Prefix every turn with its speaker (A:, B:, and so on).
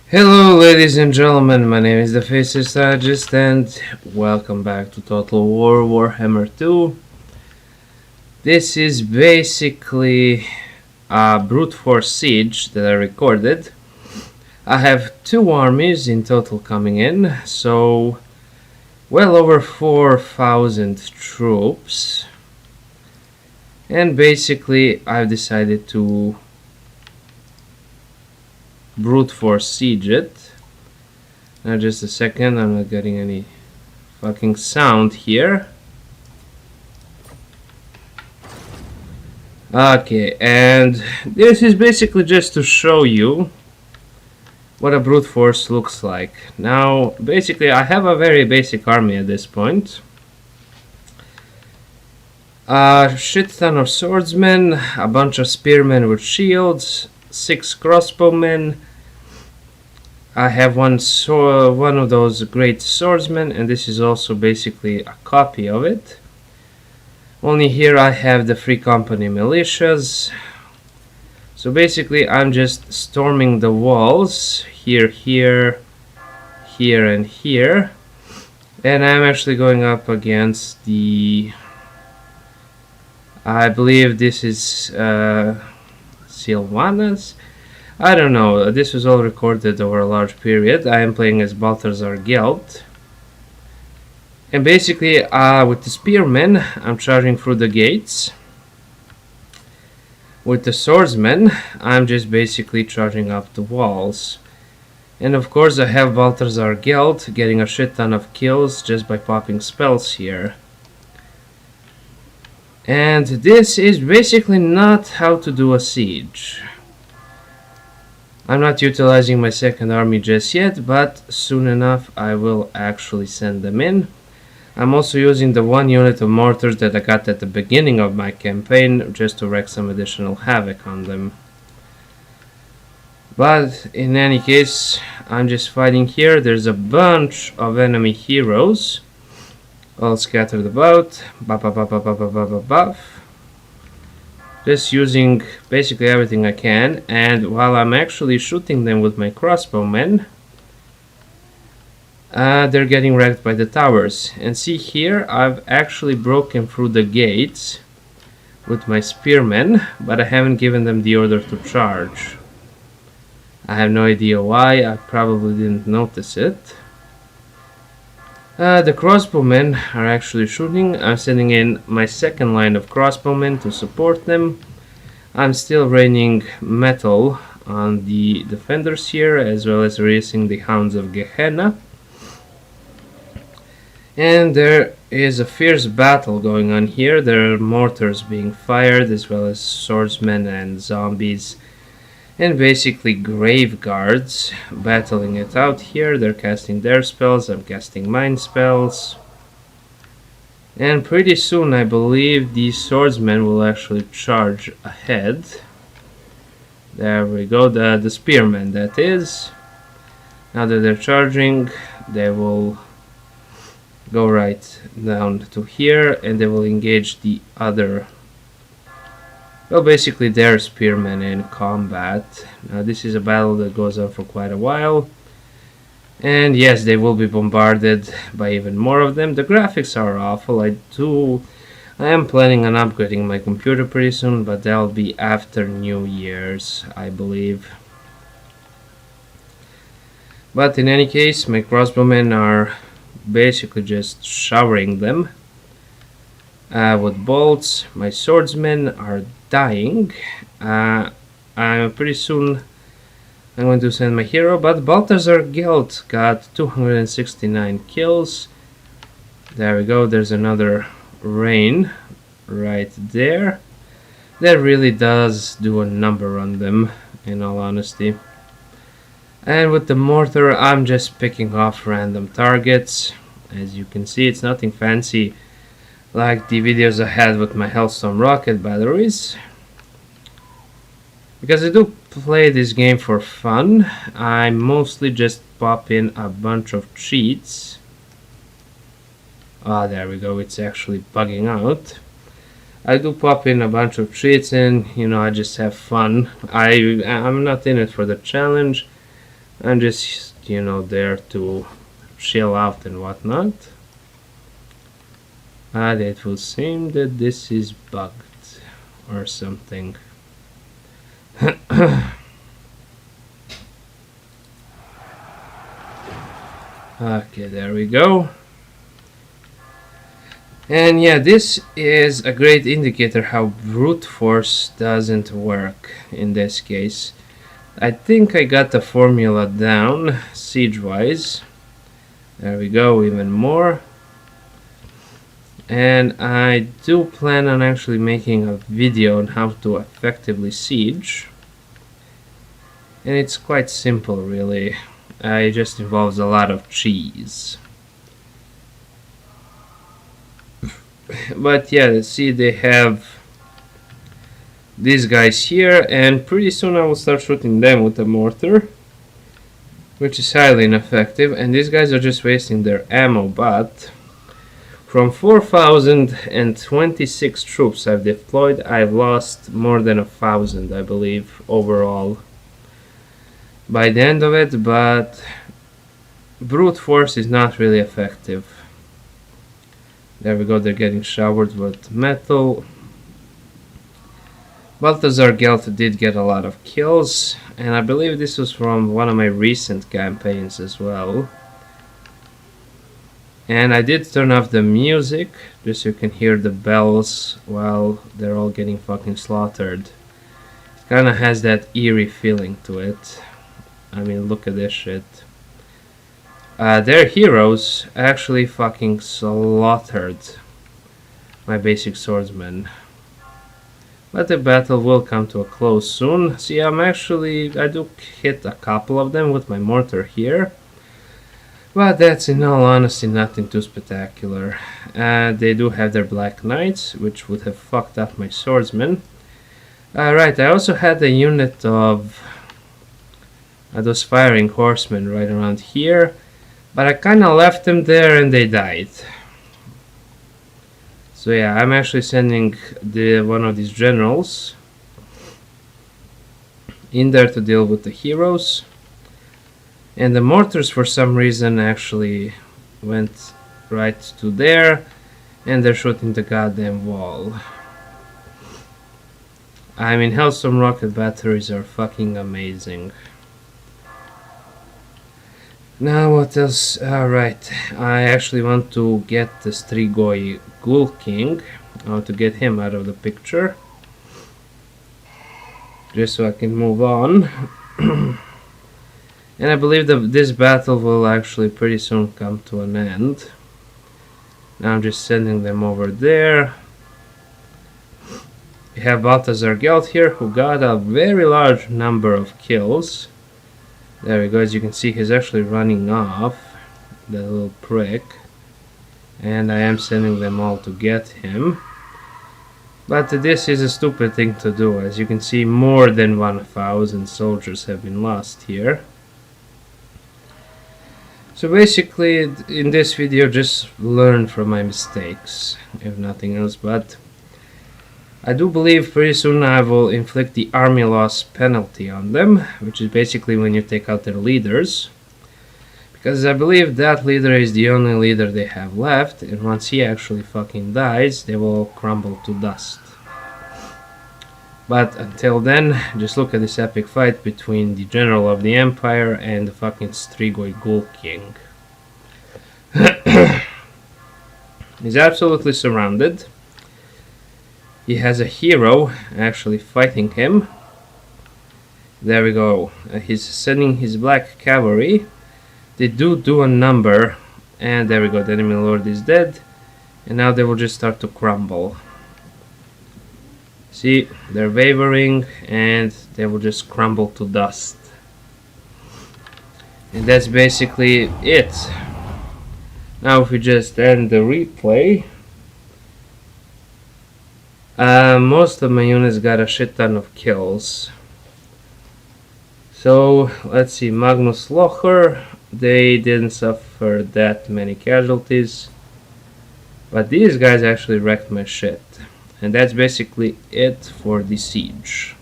A: Hello, ladies and gentlemen. My name is the Faces Strategist, and welcome back to Total War Warhammer 2. This is basically a brute force siege that I recorded. I have two armies in total coming in, so well over 4,000 troops. And basically, I've decided to brute force siege it. Now just a second, I'm not getting any fucking sound here. Okay, and this is basically just to show you what a brute force looks like. Now basically I have a very basic army at this point. A shit ton of swordsmen, a bunch of spearmen with shields, 6 crossbowmen. I have one of those great swordsmen, and this is also basically a copy of it. Only here I have the Free Company militias. So basically I'm just storming the walls here, here, here and here. And I'm actually going up against the... I believe this is Silvanas. I don't know, this was all recorded over a large period. I am playing as Balthazar Gelt. And basically, with the spearmen, I'm charging through the gates. With the swordsmen, I'm just basically charging up the walls. And of course, I have Balthazar Gelt getting a shit ton of kills just by popping spells here. And this is basically not how to do a siege. I'm not utilizing my second army just yet, but soon enough I will actually send them in. I'm also using the one unit of mortars that I got at the beginning of my campaign just to wreak some additional havoc on them. But in any case, I'm just fighting here. There's a bunch of enemy heroes all scattered about. Just using basically everything I can, and while I'm actually shooting them with my crossbowmen, they're getting wrecked by the towers. And see here, I've actually broken through the gates with my spearmen, but I haven't given them the order to charge. I have no idea why, I probably didn't notice it. The crossbowmen are actually shooting. I'm sending in my second line of crossbowmen to support them. I'm still raining metal on the defenders here, as well as racing the Hounds of Gehenna. And there is a fierce battle going on here. There are mortars being fired, as well as swordsmen and zombies. And basically grave guards battling it out here. They're casting their spells, I'm casting mine spells. And pretty soon I believe these swordsmen will actually charge ahead. There we go, the spearmen that is. Now that they're charging, they will go right down to here and they will engage the other, well, basically their spearmen in combat. Now this is a battle that goes on for quite a while. And yes, they will be bombarded by even more of them. The graphics are awful. I am planning on upgrading my computer pretty soon, but that'll be after New Year's, I believe. But in any case, my crossbowmen are basically just showering them with bolts. My swordsmen are dying. Pretty soon I'm going to send my hero, but Balthazar Gelt got 269 kills. There we go, there's another rain right there. That really does do a number on them, in all honesty. And with the mortar, I'm just picking off random targets. As you can see, it's nothing fancy like the videos I had with my Hellstorm rocket batteries. Because I do play this game for fun, I mostly just pop in a bunch of cheats. Ah, there we go, it's actually bugging out. I do pop in a bunch of cheats and, you know, I just have fun. I'm not in it for the challenge. I'm just, there to chill out and whatnot. And it will seem that this is bugged or something. Okay, there we go. And yeah, this is a great indicator how brute force doesn't work in this case. I think I got the formula down siege-wise. There we go, even more. And I do plan on actually making a video on how to effectively siege. And it's quite simple, really. It just involves a lot of cheese. But yeah, see, they have these guys here, and pretty soon I will start shooting them with a mortar, which is highly ineffective, and these guys are just wasting their ammo. But from 4,026 troops I've deployed, I've lost more than 1,000, I believe, overall by the end of it. But brute force is not really effective. There we go, they're getting showered with metal. Balthazar Gelt did get a lot of kills, and I believe this was from one of my recent campaigns as well. And I did turn off the music, just so you can hear the bells while they're all getting fucking slaughtered. It kinda has that eerie feeling to it. I mean, look at this shit. Their heroes actually fucking slaughtered my basic swordsmen. But the battle will come to a close soon. See, I do hit a couple of them with my mortar here. But that's, in all honesty, nothing too spectacular. They do have their Black Knights, which would have fucked up my swordsmen. Right, I also had a unit of those firing horsemen right around here. But I kinda left them there and they died. So yeah, I'm actually sending one of these generals in there to deal with the heroes. And the mortars, for some reason, actually went right to there, and they're shooting the goddamn wall. I mean, Hellstorm rocket batteries are fucking amazing. Now what else? Alright, I actually want to get the Strigoi Ghoul King. I want to get him out of the picture, just so I can move on. And I believe that this battle will actually pretty soon come to an end. Now I'm just sending them over there. We have Balthazar Gelt here, who got a very large number of kills. There we go, as you can see, he's actually running off, that little prick. And I am sending them all to get him. But this is a stupid thing to do. As you can see, more than 1,000 soldiers have been lost here. So basically, in this video, just learn from my mistakes, if nothing else. But I do believe pretty soon I will inflict the army loss penalty on them, which is basically when you take out their leaders. Because I believe that leader is the only leader they have left, and once he actually fucking dies, they will crumble to dust. But until then, just look at this epic fight between the General of the Empire and the fucking Strigoi Ghoul King. He's absolutely surrounded. He has a hero actually fighting him. There we go. He's sending his black cavalry. They do a number, and there we go. The enemy lord is dead, and now they will just start to crumble. See, they're wavering, and they will just crumble to dust. And that's basically it. Now if we just end the replay, most of my units got a shit ton of kills. So let's see, Magnus Locher, they didn't suffer that many casualties, but these guys actually wrecked my shit. And that's basically it for the siege.